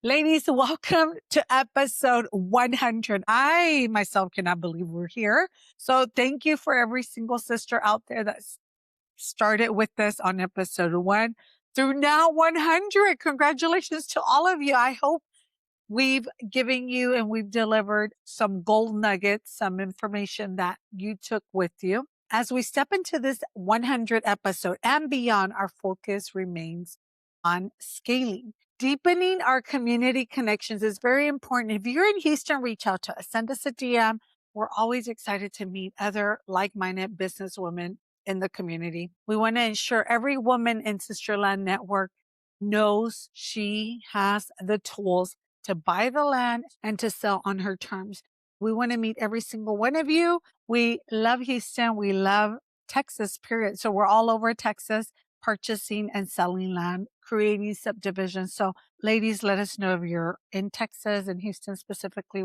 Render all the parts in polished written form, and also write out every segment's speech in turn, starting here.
Ladies, welcome to episode 100. I myself cannot believe we're here. So thank you for every single sister out there that started with us on episode 1 through now 100. Congratulations to all of you. I hope we've given you and we've delivered some gold nuggets, some information that you took with you. As we step into this 100 episode and beyond, our focus remains on scaling. Deepening our community connections is very important. If you're in Houston, reach out to us. Send us a DM. We're always excited to meet other like-minded businesswomen in the community. We want to ensure every woman in Sisterland Network knows she has the tools to buy the land and to sell on her terms. We want to meet every single one of you. We love Houston. We love Texas, period. So we're all over Texas purchasing and selling land, creating subdivisions. So ladies, let us know if you're in Texas and Houston specifically.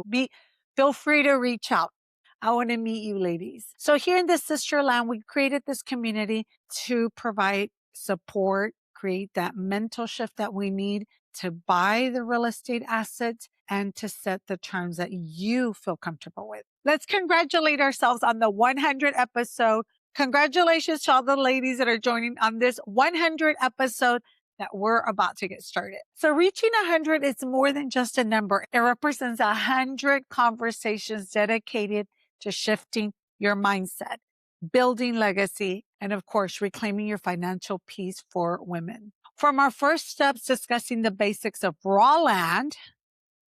Feel free to reach out. I want to meet you ladies. So here in the Sisterland, we created this community to provide support, create that mental shift that we need to buy the real estate assets and to set the terms that you feel comfortable with. Let's congratulate ourselves on the 100 episode. Congratulations to all the ladies that are joining on this 100 episode that we're about to get started. So reaching 100 is more than just a number. It represents 100 conversations dedicated to shifting your mindset, building legacy, and of course, reclaiming your financial peace for women. From our first steps discussing the basics of raw land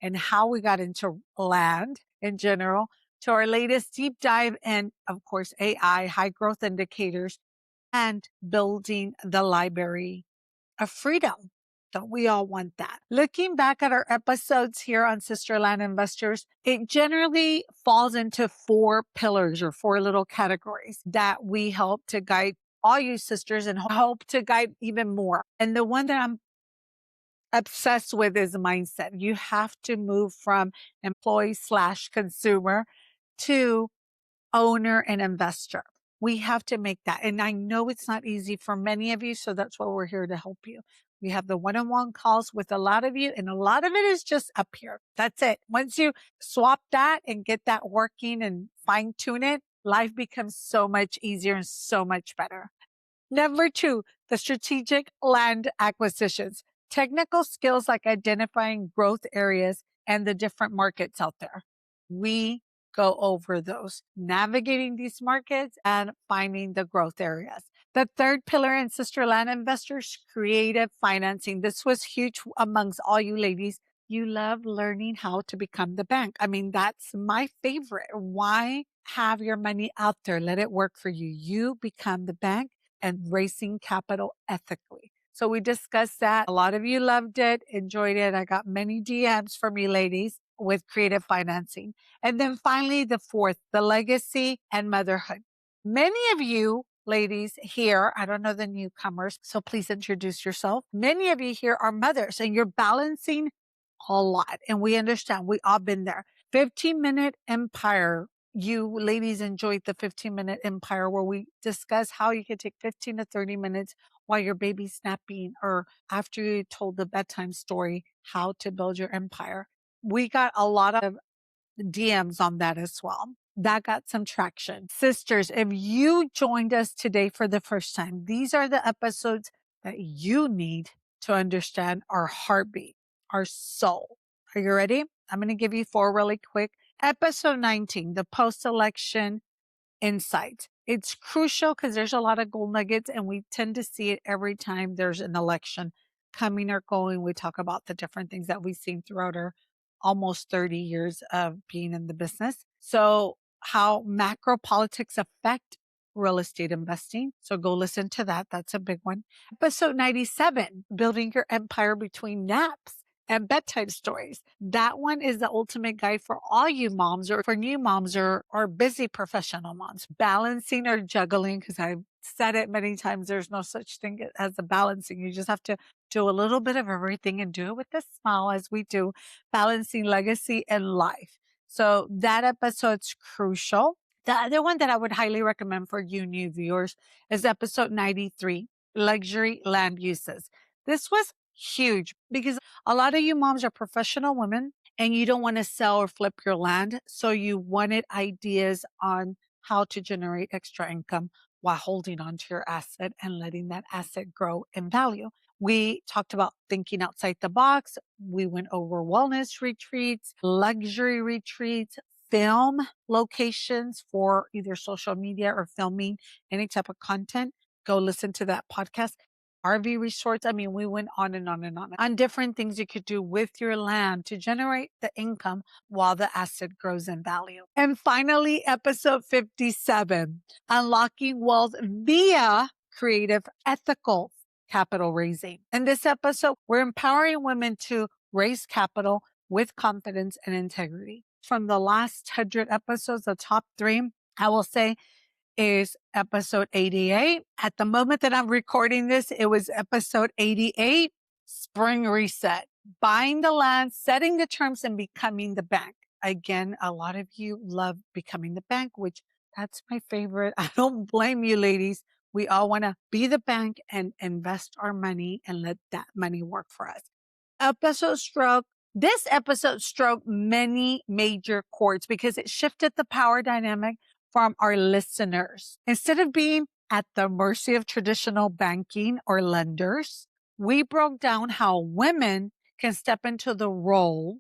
and how we got into land in general, to our latest deep dive in, of course, AI, high growth indicators, and building the library of freedom. Don't we all want that? Looking back at our episodes here on Sisterland Investors, it generally falls into 4 pillars or 4 little categories that we help to guide all you sisters and hope to guide even more. And the one that I'm obsessed with is mindset. You have to move from employee/consumer to owner and investor. We have to make that. And I know it's not easy for many of you. So that's why we're here to help you. We have the one-on-one calls with a lot of you, and a lot of it is just up here. That's it. Once you swap that and get that working and fine tune it, life becomes so much easier and so much better. Number 2, the strategic land acquisitions, technical skills like identifying growth areas and the different markets out there. We go over those, navigating these markets and finding the growth areas. The third pillar in Sisterland Investors, creative financing. This was huge amongst all you ladies. You love learning how to become the bank. I mean, that's my favorite. Why have your money out there? Let it work for you. You become the bank and raising capital ethically. So we discussed that. A lot of you loved it, enjoyed it. I got many DMs from you ladies with creative financing. And then finally, the fourth, the legacy and motherhood. Many of you ladies here, I don't know the newcomers, so please introduce yourself. Many of you here are mothers and you're balancing a lot. And we understand, we all been there. 15-minute empire. You ladies enjoyed the 15-minute empire where we discuss how you can take 15 to 30 minutes while your baby's napping or after you told the bedtime story, how to build your empire. We got a lot of DMs on that as well. That got some traction. Sisters, if you joined us today for the first time, these are the episodes that you need to understand our heartbeat, our soul. Are you ready? I'm going to give you 4 really quick. Episode 19, the post-election insight. It's crucial because there's a lot of gold nuggets and we tend to see it every time there's an election coming or going. We talk about the different things that we've seen throughout our almost 30 years of being in the business. So how macro politics affect real estate investing. So go listen to that. That's a big one. Episode 97, building your empire between naps and bedtime stories. That one is the ultimate guide for all you moms or for new moms or busy professional moms. Balancing or juggling, because I've said it many times, there's no such thing as a balancing. You just have to do a little bit of everything and do it with a smile as we do, balancing legacy and life. So that episode's crucial. The other one that I would highly recommend for you new viewers is episode 93, luxury land uses. This was huge, because a lot of you moms are professional women and you don't want to sell or flip your land. So you wanted ideas on how to generate extra income while holding on to your asset and letting that asset grow in value. We talked about thinking outside the box. We went over wellness retreats, luxury retreats, film locations for either social media or filming any type of content. Go listen to that podcast. RV resorts. I mean, we went on and on and on different things you could do with your land to generate the income while the asset grows in value. And finally, episode 57, unlocking wealth via creative, ethical capital raising. In this episode, we're empowering women to raise capital with confidence and integrity. From the last 100 episodes, the top three, I will say, is episode 88. At the moment that I'm recording this, it was episode 88, Spring Reset, buying the land, setting the terms, and becoming the bank. Again, a lot of you love becoming the bank, which that's my favorite. I don't blame you, ladies. We all want to be the bank and invest our money and let that money work for us. This episode stroked many major chords because it shifted the power dynamic from our listeners. Instead of being at the mercy of traditional banking or lenders, we broke down how women can step into the role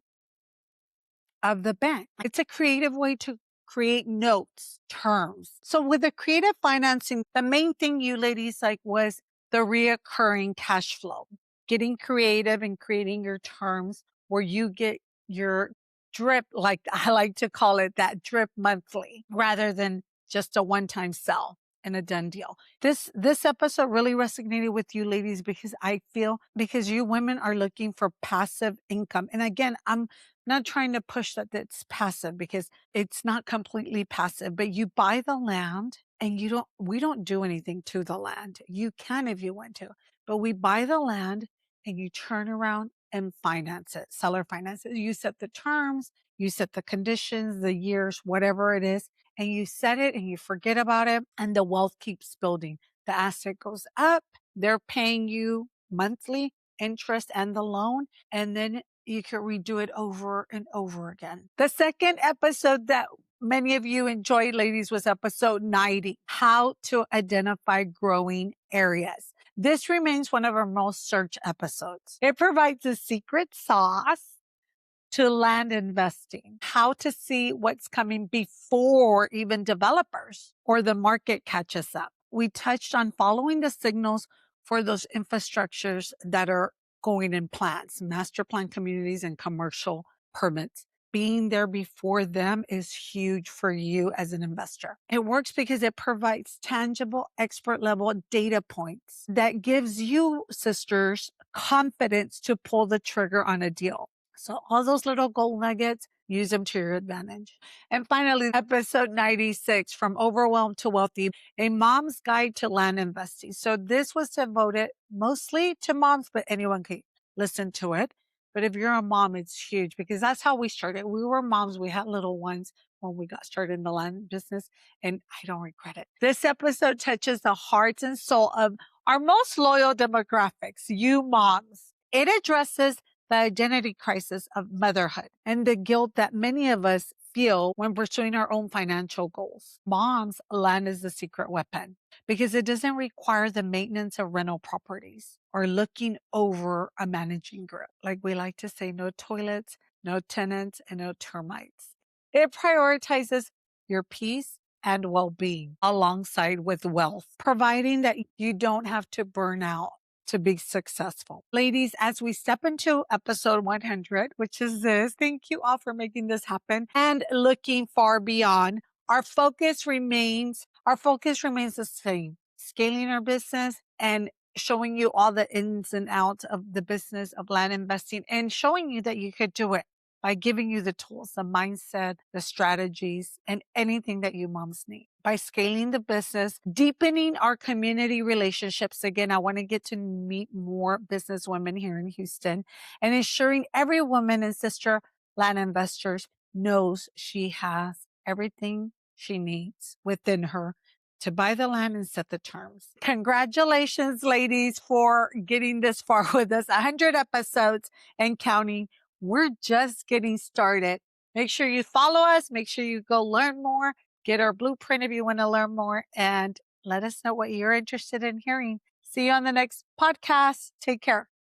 of the bank. It's a creative way to create notes, terms. So with the creative financing, the main thing you ladies like was the reoccurring cash flow, getting creative and creating your terms where you get your drip, like I like to call it, that drip monthly rather than just a one-time sell and a done deal. This episode really resonated with you ladies because I feel because you women are looking for passive income. And again, I'm not trying to push that it's passive because it's not completely passive, but you buy the land and we don't do anything to the land. You can if you want to, but we buy the land and you turn around and finance it, seller finance it. You set the terms, you set the conditions, the years, whatever it is, and you set it and you forget about it and the wealth keeps building. The asset goes up. They're paying you monthly interest and the loan. And then you can redo it over and over again. The second episode that many of you enjoyed, ladies, was episode 90, how to identify growing areas. This remains one of our most searched episodes. It provides a secret sauce to land investing, how to see what's coming before even developers or the market catches up. We touched on following the signals for those infrastructures that are going in plans, master plan communities and commercial permits. Being there before them is huge for you as an investor. It works because it provides tangible expert level data points that gives you, sisters, confidence to pull the trigger on a deal. So all those little gold nuggets, use them to your advantage. And finally, episode 96, From Overwhelmed to Wealthy, a mom's guide to land investing. So this was devoted mostly to moms, but anyone can listen to it. But if you're a mom, it's huge because that's how we started. We were moms. We had little ones when we got started in the land business, and I don't regret it. This episode touches the hearts and soul of our most loyal demographics, you moms. It addresses the identity crisis of motherhood and the guilt that many of us feel when pursuing our own financial goals. Moms, land is the secret weapon because it doesn't require the maintenance of rental properties or looking over a managing group. Like we like to say, no toilets, no tenants, and no termites. It prioritizes your peace and well-being alongside with wealth, providing that you don't have to burn out to be successful. Ladies, as we step into episode 100, which is this, thank you all for making this happen and looking far beyond. Our focus remains the same, scaling our business and showing you all the ins and outs of the business of land investing and showing you that you could do it by giving you the tools, the mindset, the strategies, and anything that you moms need. By scaling the business, deepening our community relationships. Again, I want to get to meet more business women here in Houston and ensuring every woman and sister land investors knows she has everything she needs within her to buy the land and set the terms. Congratulations, ladies, for getting this far with us. 100 episodes and counting. We're just getting started. Make sure you follow us. Make sure you go learn more. Get our blueprint if you want to learn more. And let us know what you're interested in hearing. See you on the next podcast. Take care.